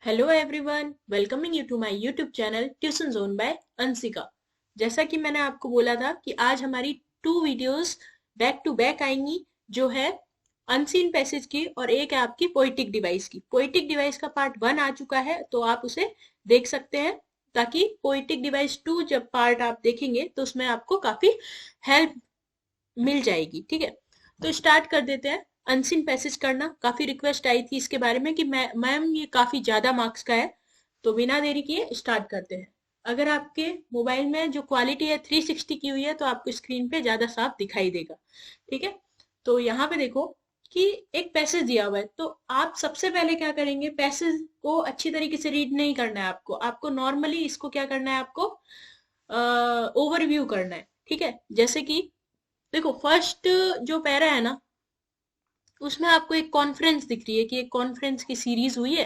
Hello everyone, welcoming you to my YouTube channel tuition zone by Anshika. जैसा कि मैंने आपको बोला था कि आज हमारी 2 वीडियोस बैक टू बैक आएंगी, जो है अनसीन पैसेज की और एक है आपकी पोएटिक डिवाइस की। पोएटिक डिवाइस का पार्ट 1 आ चुका है, तो आप उसे देख सकते हैं, ताकि पोएटिक डिवाइस 2 जब पार्ट आप देखेंगे तो उसमें आपको काफी हेल्प मिल जाएगी। ठीक है, तो स्टार्ट कर देते हैं। अनसीन पैसेज करना, काफी रिक्वेस्ट आई थी इसके बारे में कि मैम ये काफी ज्यादा मार्क्स का है, तो बिना देरी किए स्टार्ट करते हैं। अगर आपके मोबाइल में जो क्वालिटी है 360 की हुई है, तो आपको स्क्रीन पे ज्यादा साफ दिखाई देगा। ठीक है, तो यहाँ पे देखो कि एक पैसेज दिया हुआ है, तो आप सबसे पहले क्या करेंगे, पैसेज को अच्छी तरीके से रीड नहीं करना है आपको। आपको नॉर्मली इसको क्या करना है, आपको ओवरव्यू करना है। ठीक है, जैसे कि देखो फर्स्ट जो पैरा है ना, उसमें आपको एक कॉन्फ्रेंस दिख रही है कि एक कॉन्फ्रेंस की सीरीज हुई है।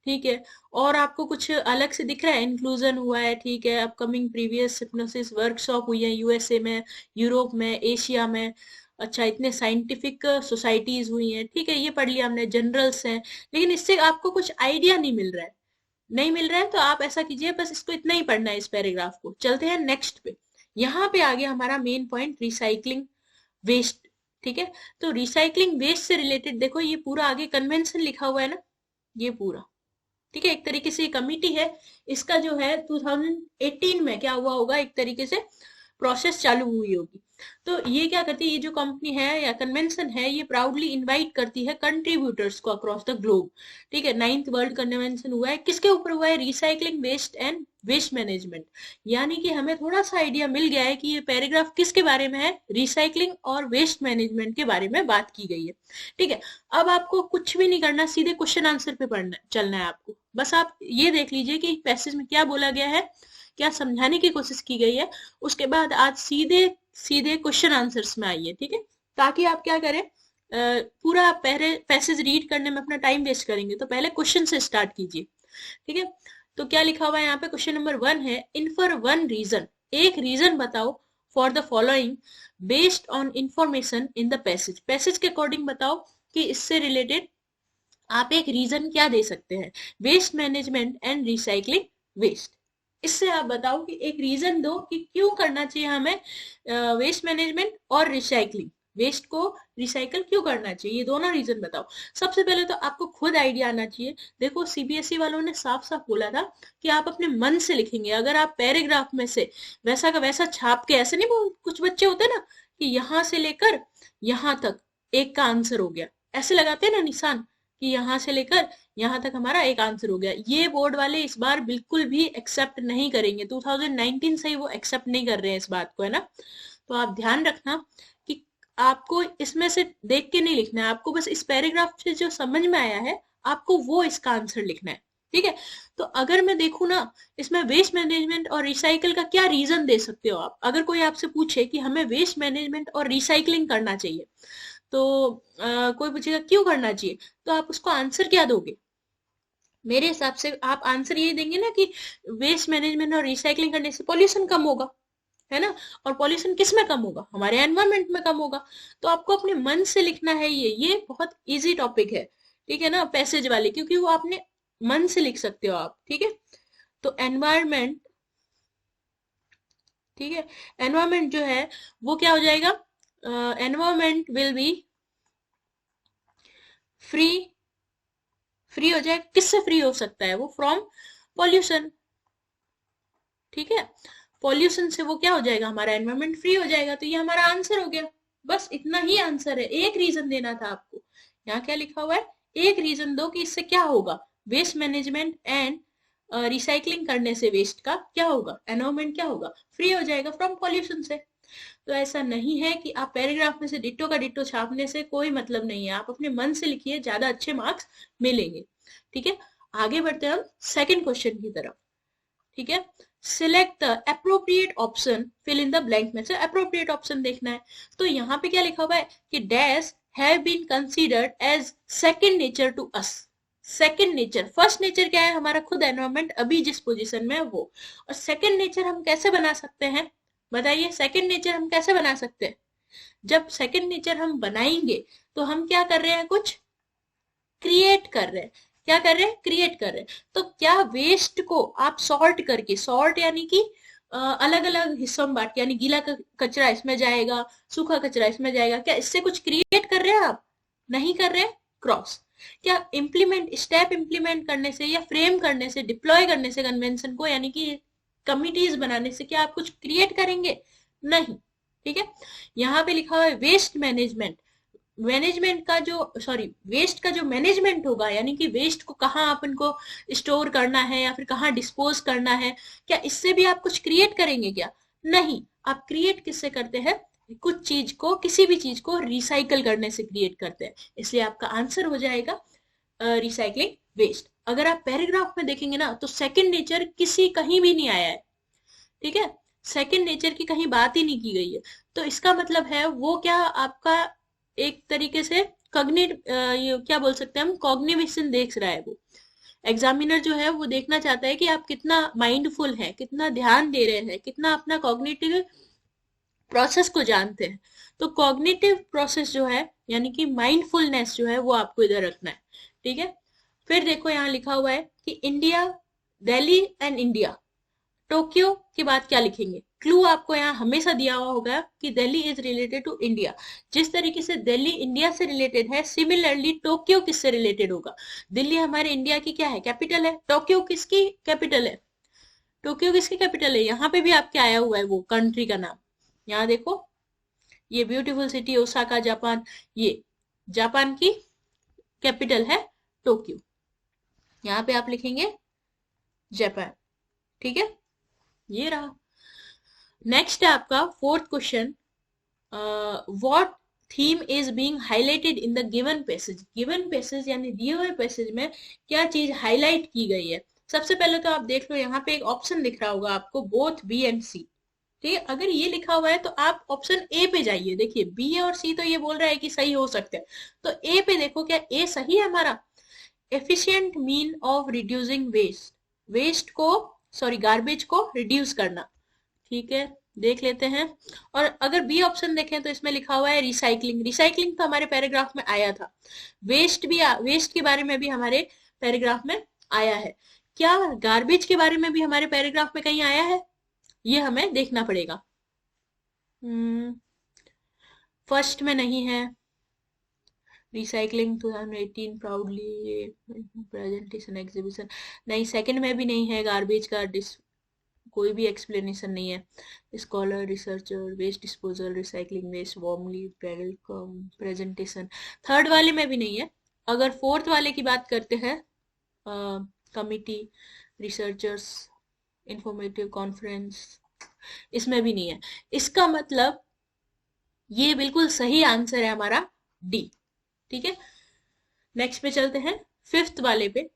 ठीक है, और आपको कुछ अलग से दिख रहा है, इंक्लूजन हुआ है। ठीक है, अपकमिंग प्रीवियस हिप्नोसिस वर्कशॉप हुई है यूएसए में, यूरोप में, एशिया में। अच्छा, इतने साइंटिफिक सोसाइटीज हुई हैं। ठीक है, ये पढ़ लिया हमने, जनरल्स हैं। लेकिन इससे आपको कुछ आइडिया नहीं मिल रहा है। नहीं मिल रहा है तो आप ऐसा कीजिए, बस इसको इतना ही पढ़ना है, इस पैराग्राफ को। चलते हैं नेक्स्ट पे। यहाँ पे आ गया हमारा मेन पॉइंट, रिसाइकलिंग वेस्ट। ठीक है, तो रिसाइकलिंग वेस्ट से रिलेटेड देखो, ये पूरा आगे कन्वेंशन लिखा हुआ है ना, ये पूरा। ठीक है, एक तरीके से कमिटी है, इसका जो है 2018 में क्या हुआ होगा, एक तरीके से प्रोसेस चालू हुई होगी। तो ये क्या करती है, ये जो कंपनी है या कन्वेंशन है, ये प्राउडली इनवाइट करती है कंट्रीब्यूटर्स को अक्रॉस द ग्लोब। ठीक है, 9th वर्ल्ड कन्वेंशन हुआ है, किसके ऊपर हुआ है, recycling waste and waste management. यानी कि हमें थोड़ा सा आइडिया मिल गया है कि ये पैराग्राफ किसके बारे में है, रिसाइकलिंग और वेस्ट मैनेजमेंट के बारे में बात की गई है। ठीक है, अब आपको कुछ भी नहीं करना, सीधे क्वेश्चन आंसर पे पढ़ना चलना है आपको। बस आप ये देख लीजिए कि पैसेज में क्या बोला गया है, क्या समझाने की कोशिश की गई है। उसके बाद आज सीधे सीधे क्वेश्चन आंसर्स में आइए। ठीक है, ताकि आप क्या करें, पूरा पहले पैसेज रीड करने में अपना टाइम वेस्ट करेंगे, तो पहले क्वेश्चन से स्टार्ट कीजिए। ठीक है, तो क्या लिखा हुआ है यहाँ पे, क्वेश्चन नंबर 1 है, इनफर वन रीजन, एक रीजन बताओ for the following based on information in the passage. Passage के अकॉर्डिंग बताओ कि इससे रिलेटेड आप एक रीजन क्या दे सकते हैं, waste management and recycling waste. इससे आप बताओ कि एक रीजन दो कि क्यों करना चाहिए हमें वेस्ट मैनेजमेंट और रिसाइकलिंग, वेस्ट को रिसाइकल क्यों करना चाहिए, ये दोनों रीजन बताओ। सबसे पहले तो आपको खुद आइडिया आना चाहिए। देखो सीबीएसई वालों ने साफ साफ बोला था कि आप अपने मन से लिखेंगे। अगर आप पैराग्राफ में से वैसा का वैसा छाप के, ऐसे नहीं, वो कुछ बच्चे होते हैं ना कि यहाँ से लेकर यहाँ तक एक का आंसर हो गया, ऐसे लगाते हैं ना निशान, कि यहाँ से लेकर यहाँ तक हमारा एक आंसर हो गया। ये बोर्ड वाले इस बार बिल्कुल भी एक्सेप्ट नहीं करेंगे, 2019 से ही वो एक्सेप्ट नहीं कर रहे हैं इस बात को, है ना। तो आप ध्यान रखना कि आपको इसमें से देख के नहीं लिखना है, आपको बस इस पैराग्राफ से जो समझ में आया है, आपको वो इसका आंसर लिखना है। ठीक है, तो अगर मैं देखूँ ना, इसमें वेस्ट मैनेजमेंट और रिसाइकल का क्या रीजन दे सकते हो आप। अगर कोई आपसे पूछे कि हमें वेस्ट मैनेजमेंट और रिसाइकलिंग करना चाहिए, तो कोई पूछेगा क्यों करना चाहिए, तो आप उसको आंसर क्या दोगे। मेरे हिसाब से आप आंसर ये देंगे ना कि वेस्ट मैनेजमेंट और रिसाइकलिंग करने से पॉल्यूशन कम होगा, है ना। और पॉल्यूशन किस में कम होगा, हमारे एनवायरमेंट में कम होगा। तो आपको अपने मन से लिखना है, ये बहुत इजी टॉपिक है। ठीक है ना, पैसेज वाले, क्योंकि वो आपने मन से लिख सकते हो आप। ठीक है, तो एनवायरमेंट, ठीक है, एनवायरमेंट जो है वो क्या हो जाएगा, environment will be free, free हो जाए, किससे फ्री हो सकता है वो, फ्रॉम पॉल्यूशन। ठीक है, पॉल्यूशन से वो क्या हो जाएगा, हमारा एनवायरमेंट फ्री हो जाएगा। तो ये हमारा आंसर हो गया, बस इतना ही आंसर है। एक रीजन देना था आपको। यहाँ क्या लिखा हुआ है, एक रीजन दो कि इससे क्या होगा, वेस्ट मैनेजमेंट एंड रिसाइकलिंग करने से वेस्ट का क्या होगा, एनवायरमेंट क्या होगा, फ्री हो जाएगा फ्रॉम पॉल्यूशन से। तो ऐसा नहीं है कि आप पैराग्राफ में से डिट्टो का डिट्टो छापने से कोई मतलब नहीं है, आप अपने मन से लिखिए, ज्यादा अच्छे मार्क्स मिलेंगे। ठीक है, आगे बढ़ते हैं हम सेकंड क्वेश्चन की तरफ। ठीक है, select the appropriate option, fill in the blank में से अप्रोप्रिएट ऑप्शन देखना है। तो यहाँ पे क्या लिखा हुआ है कि dash have been considered as second nature to us. Second nature, first nature क्या है, हमारा खुद एनवायरमेंट अभी जिस पोजीशन में है वो। और सेकंड नेचर हम कैसे बना सकते हैं, बताइए, सेकंड नेचर हम कैसे बना सकते हैं। जब सेकंड नेचर हम बनाएंगे तो हम क्या कर रहे हैं, कुछ क्रिएट कर रहे हैं। क्या कर रहे हैं, क्रिएट कर रहे हैं। तो क्या वेस्ट को आप सॉर्ट करके, सॉर्ट यानी कि अलग अलग हिस्सों में बांट के, यानी गीला कचरा इसमें जाएगा, सूखा कचरा इसमें जाएगा, क्या इससे कुछ क्रिएट कर रहे हैं आप, नहीं कर रहे हैं, क्रॉस। क्या इम्प्लीमेंट, स्टेप इम्प्लीमेंट करने से या फ्रेम करने से, डिप्लॉय करने से कन्वेंशन को, यानी कि कमिटीज बनाने से क्या आप कुछ क्रिएट करेंगे, नहीं। ठीक है, यहाँ पे लिखा हुआ है वेस्ट मैनेजमेंट। मैनेजमेंट का जो, सॉरी, वेस्ट का जो मैनेजमेंट होगा, यानी कि वेस्ट को कहाँ अपन को स्टोर करना है या फिर कहाँ डिस्पोज करना है, क्या इससे भी आप कुछ क्रिएट करेंगे क्या, नहीं। आप क्रिएट किससे करते हैं, कुछ चीज को, किसी भी चीज को रिसाइकल करने से क्रिएट करते हैं, इसलिए आपका आंसर हो जाएगा रिसाइकलिंग वेस्ट। अगर आप पैराग्राफ में देखेंगे ना तो सेकंड नेचर किसी कहीं भी नहीं आया है, ठीक है, सेकंड नेचर की कहीं बात ही नहीं की गई है। तो इसका मतलब है वो क्या आपका एक तरीके से ये क्या बोल सकते हैं हम, कॉग्निविशन देख रहा है वो। एग्जामिनर जो है वो देखना चाहता है कि आप कितना माइंडफुल है, कितना ध्यान दे रहे हैं, कितना अपना कॉग्निटिव प्रोसेस को जानते हैं। तो कॉग्निटिव प्रोसेस जो है, यानी कि माइंडफुलनेस जो है, वो आपको इधर रखना है। ठीक है, फिर देखो यहाँ लिखा हुआ है कि India, Delhi and India, Tokyo के बाद क्या लिखेंगे। क्लू आपको यहाँ हमेशा दिया हुआ होगा कि Delhi is related to India. जिस तरीके से दिल्ली इंडिया से रिलेटेड है, सिमिलरली टोक्यो किससे रिलेटेड होगा। दिल्ली हमारे इंडिया की क्या है, कैपिटल है। टोक्यो किसकी कैपिटल है, टोक्यो किसकी कैपिटल है। यहाँ पे भी आपके आया हुआ है वो कंट्री का नाम। यहाँ देखो, ये ब्यूटीफुल सिटी ओसाका जापान, ये जापान की कैपिटल है टोक्यो। यहाँ पे आप लिखेंगे जापान। ठीक है, ये रहा। नेक्स्ट है आपका fourth question, what theme is being highlighted in the given passage. Given passage यानी दिए हुए पैसेज में क्या चीज हाईलाइट की गई है। सबसे पहले तो आप देख लो, यहाँ पे एक ऑप्शन दिख रहा होगा आपको, बोथ बी एंड सी। ठीक है, अगर ये लिखा हुआ है तो आप ऑप्शन ए पे जाइए। देखिए बी और सी तो ये बोल रहा है कि सही हो सकते हैं, तो ए पे देखो क्या ए सही है हमारा। Efficient mean of reducing waste, waste को, सॉरी गार्बेज को रिड्यूस करना। ठीक है, देख लेते हैं। और अगर बी ऑप्शन देखें तो इसमें लिखा हुआ है रिसाइकलिंग। रिसाइकलिंग तो हमारे पैराग्राफ में आया था। वेस्ट भी, वेस्ट के बारे में भी हमारे पैराग्राफ में आया है। क्या गार्बेज के बारे में भी हमारे पैराग्राफ में कहीं आया है, ये हमें देखना पड़ेगा। फर्स्ट में नहीं है। रिसाइकलिंग 2018 प्राउडली प्रेजेंटेशन एग्जीबिशन, नहीं। सेकंड में भी नहीं है गार्बेज का कोई भी एक्सप्लेनेशन नहीं है। Scholar, researcher, waste disposal, recycling waste, warmly welcome, presentation, third वाले में भी नहीं है। अगर फोर्थ वाले की बात करते हैं, कमिटी, रिसर्चर्स, इंफॉर्मेटिव कॉन्फ्रेंस, इसमें भी नहीं है। इसका मतलब ये बिल्कुल सही आंसर है हमारा डी। ठीक है, नेक्स्ट पे चलते हैं, फिफ्थ वाले पे,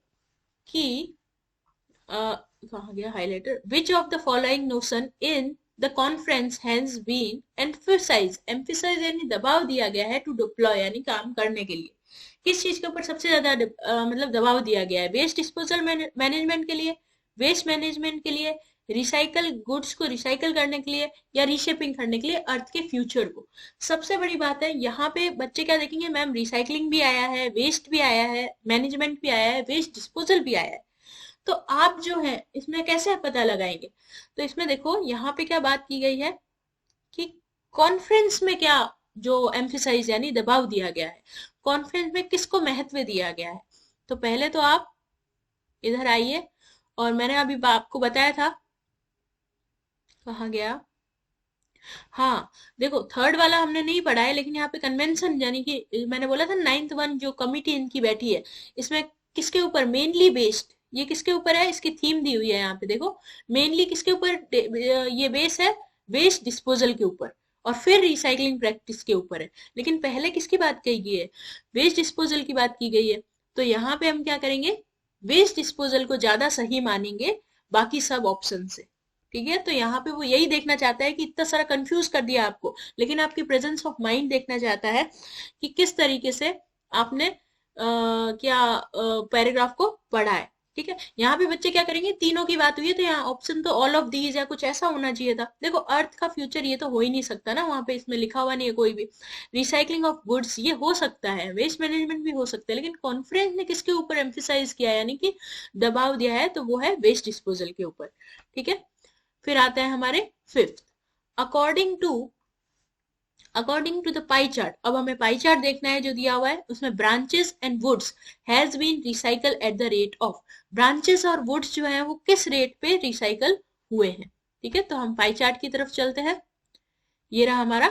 कि कहाँ गया highlighter. Which of the following notion in the conference has been emphasise. Emphasise यानी दबाव दिया गया है, टू डिप्लॉय यानी काम करने के लिए। किस चीज के ऊपर सबसे ज्यादा मतलब दबाव दिया गया है। वेस्ट डिस्पोजल मैनेजमेंट के लिए, वेस्ट मैनेजमेंट के लिए, रिसाइकल गुड्स को रिसाइकल करने के लिए, या रीशेपिंग करने के लिए अर्थ के फ्यूचर को। सबसे बड़ी बात है यहाँ पे बच्चे क्या देखेंगे, मैम रिसाइकलिंग भी आया है, वेस्ट भी आया है, मैनेजमेंट भी आया है, वेस्ट डिस्पोजल भी आया है। तो आप जो है इसमें कैसे पता लगाएंगे। तो इसमें देखो यहाँ पे क्या बात की गई है कि कॉन्फ्रेंस में क्या जो एम्फसाइज यानी दबाव दिया गया है, कॉन्फ्रेंस में किसको महत्व दिया गया है। तो पहले तो आप इधर आइए, और मैंने अभी आपको बताया था, कहाँ गया, हाँ देखो थर्ड वाला हमने नहीं पढ़ा है, लेकिन यहाँ पे कन्वेंशन यानी कि मैंने बोला था नाइन्थ वन जो कमिटी इनकी बैठी है, इसमें किसके ऊपर मेनली बेस्ड, ये किसके ऊपर है, इसकी थीम दी हुई है यहाँ पे देखो। मेनली किसके ऊपर ये बेस है, वेस्ट डिस्पोजल के ऊपर, और फिर रिसाइकलिंग प्रैक्टिस के ऊपर है। लेकिन पहले किसकी बात कही गई है, वेस्ट डिस्पोजल की बात की गई है। तो यहाँ पे हम क्या करेंगे, वेस्ट डिस्पोजल को ज्यादा सही मानेंगे बाकी सब ऑप्शन से। ठीक है, तो यहाँ पे वो यही देखना चाहता है कि इतना सारा कंफ्यूज कर दिया आपको, लेकिन आपकी प्रेजेंस ऑफ माइंड देखना चाहता है कि किस तरीके से आपने क्या पैराग्राफ को पढ़ा है। ठीक है, यहाँ पे बच्चे क्या करेंगे, तीनों की बात हुई है तो यहाँ ऑप्शन तो ऑल ऑफ दीज या कुछ ऐसा होना चाहिए था। देखो अर्थ का फ्यूचर ये तो हो ही नहीं सकता ना, वहां पे इसमें लिखा हुआ नहीं है कोई भी। रिसाइकलिंग ऑफ गुड्स ये हो सकता है, वेस्ट मैनेजमेंट भी हो सकता है, लेकिन कॉन्फ्रेंस ने किसके ऊपर एम्फेसाइज किया, यानी कि दबाव दिया है, तो वो है वेस्ट डिस्पोजल के ऊपर। ठीक है, फिर आता है हमारे fifth, according to the pie chart. अब हमें पाई चार्ट देखना है जो दिया हुआ है, उसमें branches and woods has been recycle at the rate of, branches और वुड्स जो है वो किस रेट पे रिसाइकल हुए हैं। ठीक है, तो हम पाई चार्ट की तरफ चलते हैं। ये रहा हमारा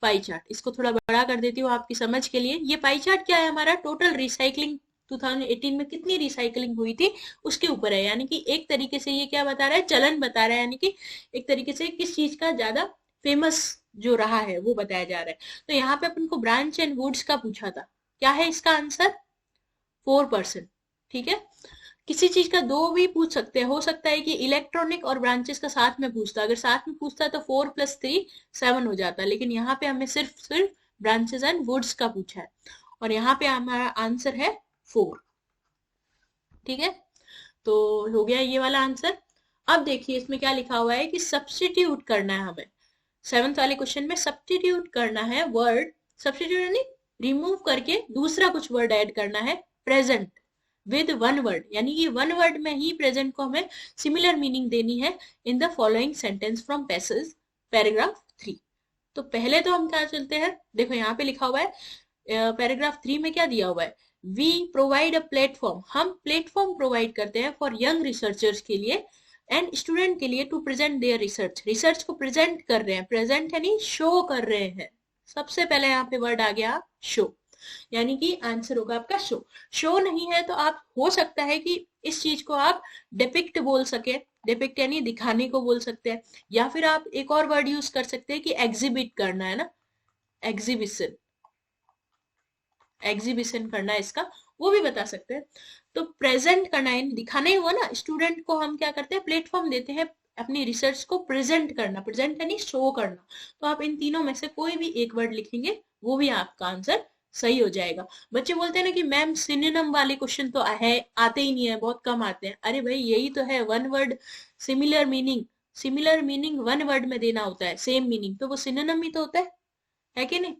पाई चार्ट, इसको थोड़ा बड़ा कर देती हूँ आपकी समझ के लिए। ये पाई चार्ट क्या है, हमारा टोटल रिसाइकलिंग 2018 में कितनी रिसाइकलिंग हुई थी उसके ऊपर है, यानी कि एक तरीके से ये क्या बता रहा है, चलन बता रहा है, यानी कि एक तरीके से किस चीज का ज्यादा फेमस जो रहा है वो बताया जा रहा है। तो यहाँ पे अपन को ब्रांच एंड वुड्स का पूछा था, क्या है इसका आंसर, 4%। ठीक है, किसी चीज का दो भी पूछ सकते हैं, हो सकता है कि इलेक्ट्रॉनिक और ब्रांचेस का साथ में पूछता, अगर साथ में पूछता तो 4 + 3 7 हो जाता, लेकिन यहाँ पे हमें सिर्फ सिर्फ ब्रांचेस एंड वुड्स का पूछा है, और यहाँ पे हमारा आंसर है 4। ठीक है, तो हो गया ये वाला आंसर। अब देखिए इसमें क्या लिखा हुआ है कि सब्स्टिट्यूट करना है हमें, 7th वाले क्वेश्चन में सब्स्टिट्यूट करना है वर्ड, सब्स्टिट्यूट यानी रिमूव करके दूसरा कुछ वर्ड ऐड करना है, प्रेजेंट विद वन वर्ड, यानी कि वन वर्ड में ही प्रेजेंट को हमें सिमिलर मीनिंग देनी है in the following sentence from passage paragraph 3। तो पहले तो हम क्या चलते हैं, देखो यहाँ पे लिखा हुआ है पैराग्राफ 3 में क्या दिया हुआ है, वी प्रोवाइड अ प्लेटफॉर्म, हम प्लेटफॉर्म प्रोवाइड करते हैं फॉर यंग रिसर्चर्स के लिए एंड स्टूडेंट के लिए to present their research, research को प्रेजेंट कर रहे हैं, प्रेजेंट यानी शो कर रहे हैं, सबसे पहले यहाँ पे वर्ड आ गया शो, यानी कि आंसर होगा आपका शो। शो नहीं है तो आप हो सकता है कि इस चीज को आप डिपिक्ट बोल सके, डिपिक्ट यानी दिखाने को बोल सकते हैं, या फिर आप एक और वर्ड यूज कर सकते हैं कि एग्जिबिट करना है ना, एग्जीबिशन, एग्जीबिशन करना है इसका, वो भी बता सकते हैं। तो प्रेजेंट करना है, दिखाना ही हुआ ना, स्टूडेंट को हम क्या करते हैं, प्लेटफॉर्म देते हैं अपनी रिसर्च को प्रेजेंट करना, प्रेजेंट यानी शो करना। तो आप इन तीनों में से कोई भी एक वर्ड लिखेंगे वो भी आपका आंसर सही हो जाएगा। बच्चे बोलते हैं ना कि मैम सिनोनिम वाले क्वेश्चन तो है आते ही नहीं है, बहुत कम आते हैं। अरे भाई यही तो है, one word similar meaning, similar meaning one word में देना होता है, सेम मीनिंग, तो वो सिनोनिम ही तो होता है कि नहीं।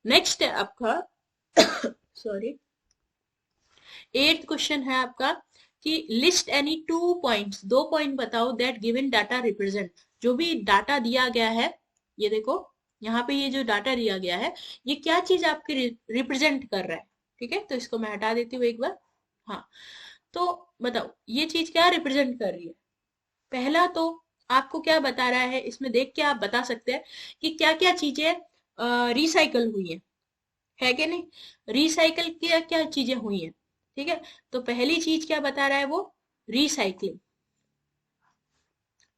नेक्स्ट है आपका सॉरी 8th क्वेश्चन है आपका कि लिस्ट एनी 2 पॉइंट्स, 2 पॉइंट बताओ दैट गिवन डाटा रिप्रेजेंट, जो भी डाटा दिया गया है, ये देखो यहाँ पे ये जो डाटा दिया गया है ये क्या चीज आपके रिप्रेजेंट कर रहा है। ठीक है, तो इसको मैं हटा देती हूँ एक बार। हाँ, तो बताओ ये चीज क्या रिप्रेजेंट कर रही है। पहला तो आपको क्या बता रहा है, इसमें देख के आप बता सकते हैं कि क्या क्या चीजें रिसाइकल हुई है कि नहीं, रिसाइकल क्या क्या चीजें हुई हैं। ठीक है, तो पहली चीज क्या बता रहा है वो रिसाइकलिंग।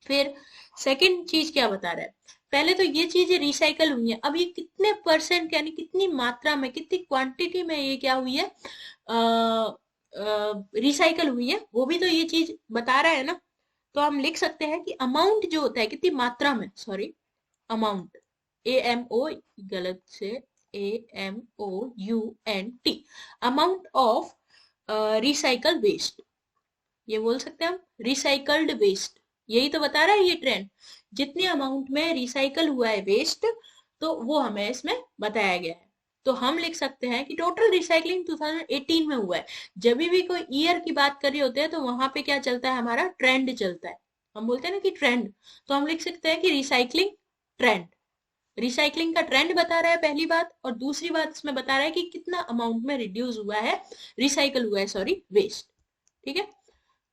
फिर सेकंड चीज क्या बता रहा है, पहले तो ये चीजें रिसाइकल हुई है, अब ये कितने परसेंट यानी कितनी मात्रा में, कितनी क्वांटिटी में ये क्या हुई है, रिसाइकल हुई है, वो भी तो ये चीज बता रहा है ना। तो हम लिख सकते हैं कि अमाउंट जो होता है, कितनी मात्रा में, सॉरी अमाउंट, AMO, गलत से AMOUNT, amount of recycle waste, ये बोल सकते हैं हम रिसाइकल्ड वेस्ट, यही तो बता रहा है ये ट्रेंड, जितने अमाउंट में रिसाइकल हुआ है वेस्ट, तो वो हमें इसमें बताया गया है। तो हम लिख सकते हैं कि टोटल रिसाइकलिंग 2018 में हुआ है। जब भी कोई ईयर की बात कर रहे होते हैं तो वहां पे क्या चलता है, हमारा ट्रेंड चलता है, हम बोलते हैं ना कि ट्रेंड, तो हम लिख सकते हैं कि रिसाइकलिंग ट्रेंड, रिसाइकलिंग का ट्रेंड बता रहा है पहली बात, और दूसरी बात इसमें बता रहा है कि कितना अमाउंट में रिड्यूस हुआ है, रिसाइकल हुआ है, सॉरी वेस्ट। ठीक है,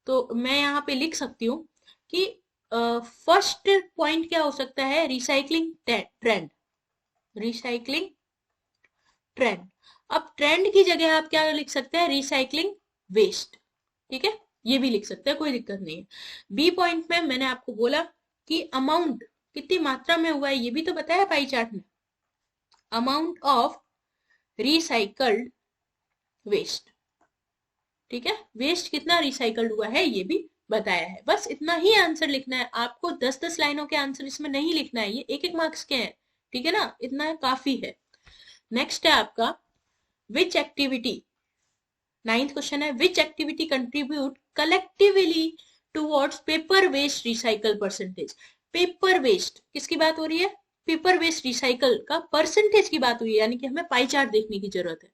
तो मैं यहाँ पे लिख सकती हूँ कि फर्स्ट पॉइंट क्या हो सकता है, रिसाइकलिंग ट्रेंड, रिसाइकलिंग ट्रेंड। अब ट्रेंड की जगह आप क्या लिख सकते हैं, रिसाइकलिंग वेस्ट। ठीक है, ये भी लिख सकते हैं, कोई दिक्कत नहीं है। बी पॉइंट में मैंने आपको बोला कि अमाउंट कितनी मात्रा में हुआ है, ये भी तो बताया पाई चार्ट में, अमाउंट ऑफ रिसाइकल्ड वेस्ट। ठीक है, वेस्ट कितना रिसाइकल्ड हुआ है ये भी बताया है। बस इतना ही आंसर लिखना है आपको, 10-10 लाइनों के आंसर इसमें नहीं लिखना है, ये एक एक मार्क्स के हैं। ठीक है ना, इतना काफी है। नेक्स्ट है आपका विच एक्टिविटी नाइन्थ क्वेश्चन है which activity contribute collectively towards paper waste recycle percentage. Paper waste किसकी बात हो रही है, पेपर वेस्ट रिसाइकल का परसेंटेज की बात हुई है, यानी कि हमें पाई चार्ट देखने की जरूरत है।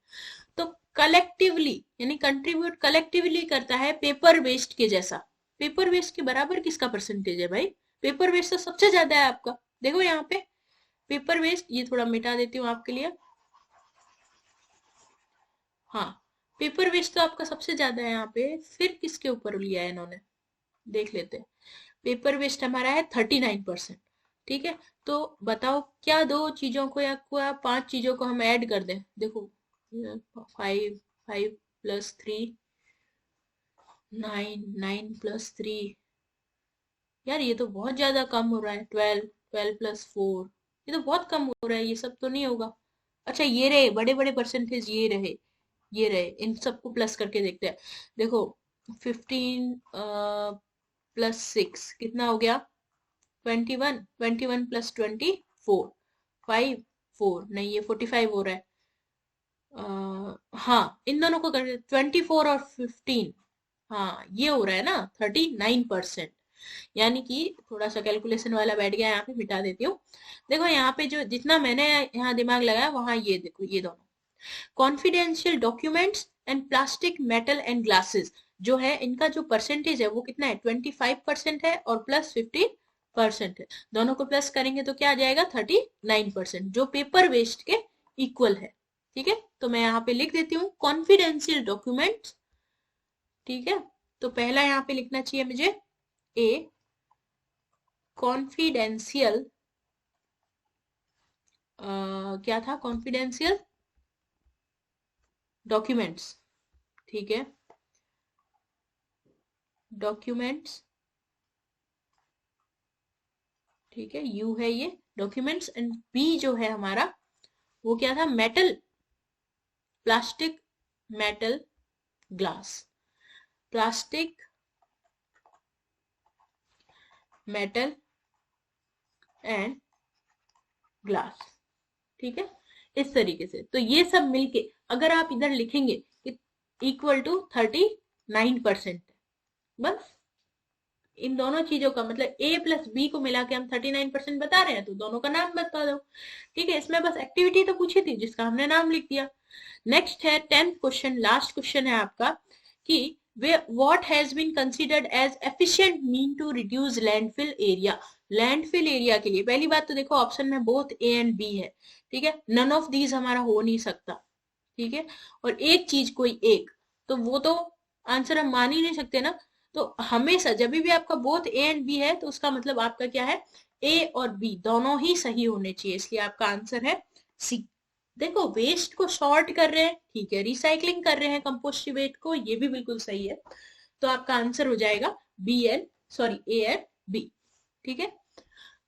तो कलेक्टिवली यानी कंट्रीब्यूट कलेक्टिवली करता है पेपर वेस्ट के जैसा। पेपर वेस्ट के बराबर किसका परसेंटेज है भाई, पेपर वेस्ट तो सबसे ज्यादा है आपका। देखो यहाँ पे पेपर वेस्ट, ये थोड़ा मिटा देती हूँ आपके लिए। हाँ, पेपर वेस्ट तो आपका सबसे ज्यादा है यहाँ पे। फिर किसके ऊपर लिया है इन्होंने, देख लेते हैं। पेपर वेस्ट हमारा है 39%। ठीक है, तो बताओ क्या दो चीजों को या पांच चीजों को हम ऐड कर दें। देखो 5 5 + 3 9 9 + 3, यार ये तो बहुत ज्यादा कम हो रहा है। 12 12 + 4, ये तो बहुत कम हो रहा है, ये सब तो नहीं होगा। अच्छा ये रहे बड़े बड़े परसेंटेज, ये रहे, ये रहे, इन सबको प्लस करके देखते हैं। देखो 15 + 6 कितना हो गया, 21, 21 + 24, 5 4 नहीं, ये 45 हो रहा है। हाँ इन दोनों को कर 24 और 15, हाँ ये हो रहा है ना 39%। यानी कि थोड़ा सा कैलकुलेशन वाला बैठ गया, यहाँ पे मिटा देती हूँ। देखो यहाँ पे जो जितना मैंने यहाँ दिमाग लगाया वहां ये देखो, ये दोनों confidential documents and plastic metal and glasses जो है, इनका जो परसेंटेज है वो कितना है, 25% है और +15% है। दोनों को प्लस करेंगे तो क्या आ जाएगा, 39%, जो पेपर वेस्ट के इक्वल है। ठीक है, तो मैं यहाँ पे लिख देती हूँ कॉन्फिडेंशियल डॉक्यूमेंट्स। ठीक है, तो पहला यहाँ पे लिखना चाहिए मुझे ए कॉन्फिडेंशियल, क्या था, कॉन्फिडेंशियल डॉक्यूमेंट्स। ठीक है, डॉक्यूमेंट्स, ठीक है, यू है ये डॉक्यूमेंट्स, एंड बी जो है हमारा वो क्या था, metal, plastic, metal, glass, plastic, metal and glass. ठीक है, इस तरीके से। तो ये सब मिलके अगर आप इधर लिखेंगे कि इक्वल टू 39%, बस इन दोनों चीजों का मतलब ए प्लस बी को मिला के हम 39% बता रहे हैं, तो दोनों का नाम बता दो। ठीक है, इसमें बस एक्टिविटी तो पूछी थी जिसका हमने नाम लिख दिया। नेक्स्ट है 10th क्वेश्चन, लास्ट क्वेश्चन है आपका कि what has been considered as efficient mean to reduce landfill area। Landfill area के लिए पहली बात तो देखो ऑप्शन में बोथ ए एंड बी है। ठीक है, नन ऑफ दीज हमारा हो नहीं सकता। ठीक है, और एक चीज कोई एक, तो वो तो आंसर हम मान ही नहीं सकते ना। तो हमेशा जब भी आपका बोथ ए एंड बी है तो उसका मतलब आपका क्या है, ए और बी दोनों ही सही होने चाहिए, इसलिए आपका आंसर है सी। देखो वेस्ट को सॉर्ट कर रहे हैं, ठीक है, रिसाइकलिंग कर रहे हैं कंपोस्ट वेस्ट को, ये भी बिल्कुल सही है। तो आपका आंसर हो जाएगा B and sorry A and B. ठीक है,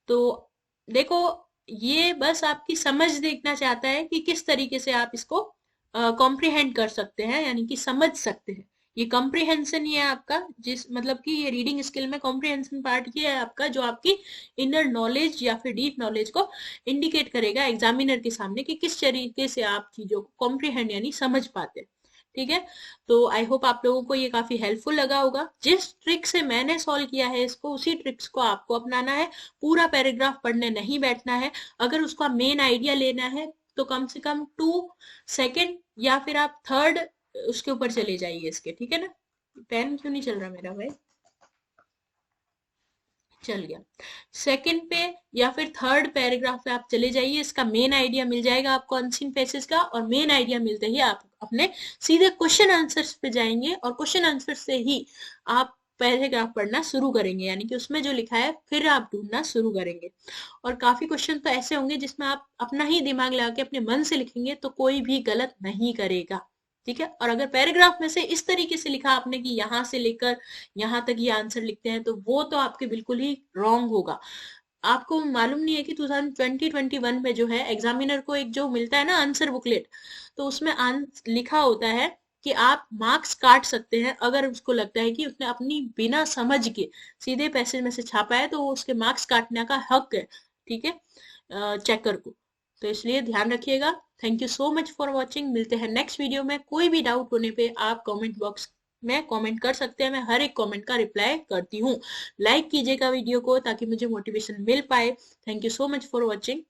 तो देखो ये बस आपकी समझ देखना चाहता है कि किस तरीके से आप इसको कॉम्प्रिहेंड कर सकते हैं, यानी कि समझ सकते हैं। ये कॉम्प्रिहेंशन ही है आपका, जिस मतलब कि ये रीडिंग स्किल में कॉम्प्रिहेंशन पार्ट ये है आपका, जो आपकी इनर नॉलेज या फिर डीप नॉलेज को इंडिकेट करेगा एग्जामिनर के सामने कि किस तरीके से आप चीजों को कॉम्प्रिहेंड यानी समझ पाते हैं। ठीक है, तो आई होप आप लोगों को ये काफी हेल्पफुल लगा होगा। जिस ट्रिक से मैंने सॉल्व किया है इसको, उसी ट्रिक्स को आपको अपनाना है। पूरा पैराग्राफ पढ़ने नहीं बैठना है। अगर उसका मेन आइडिया लेना है तो कम से कम 2 सेकेंड या फिर आप थर्ड उसके ऊपर चले जाइए इसके। ठीक है ना, पेन क्यों नहीं चल रहा मेरा भाई, चल गया। सेकंड पे या फिर थर्ड पैराग्राफ पे आप चले जाइए, इसका मेन आइडिया मिल जाएगा आपको अनसीन पैसेज का, और मेन आइडिया मिलते ही आप अपने सीधे क्वेश्चन आंसर्स पे जाएंगे और क्वेश्चन आंसर से ही आप पैराग्राफ पढ़ना शुरू करेंगे, यानी कि उसमें जो लिखा है फिर आप ढूंढना शुरू करेंगे। और काफी क्वेश्चन तो ऐसे होंगे जिसमें आप अपना ही दिमाग लगा के अपने मन से लिखेंगे तो कोई भी गलत नहीं करेगा। ठीक है, और अगर पैराग्राफ में से इस तरीके से लिखा आपने कि यहाँ से लेकर यहाँ तक ये आंसर लिखते हैं, तो वो तो आपके बिल्कुल ही रॉन्ग होगा। आपको मालूम नहीं है कि 2020-21 में जो है एग्जामिनर को एक जो मिलता है ना आंसर बुकलेट, तो उसमें लिखा होता है कि आप मार्क्स काट सकते हैं अगर उसको लगता है कि उसने अपनी बिना समझ के सीधे पैसेज में से छापा है, तो उसके मार्क्स काटने का हक है। ठीक है, चेकर को। तो इसलिए ध्यान रखिएगा। Thank you so much for watching. मिलते हैं नेक्स्ट वीडियो में। कोई भी डाउट होने पे आप कमेंट बॉक्स में कमेंट कर सकते हैं, मैं हर एक कमेंट का रिप्लाई करती हूँ। लाइक कीजिएगा वीडियो को ताकि मुझे मोटिवेशन मिल पाए। Thank you so much for watching.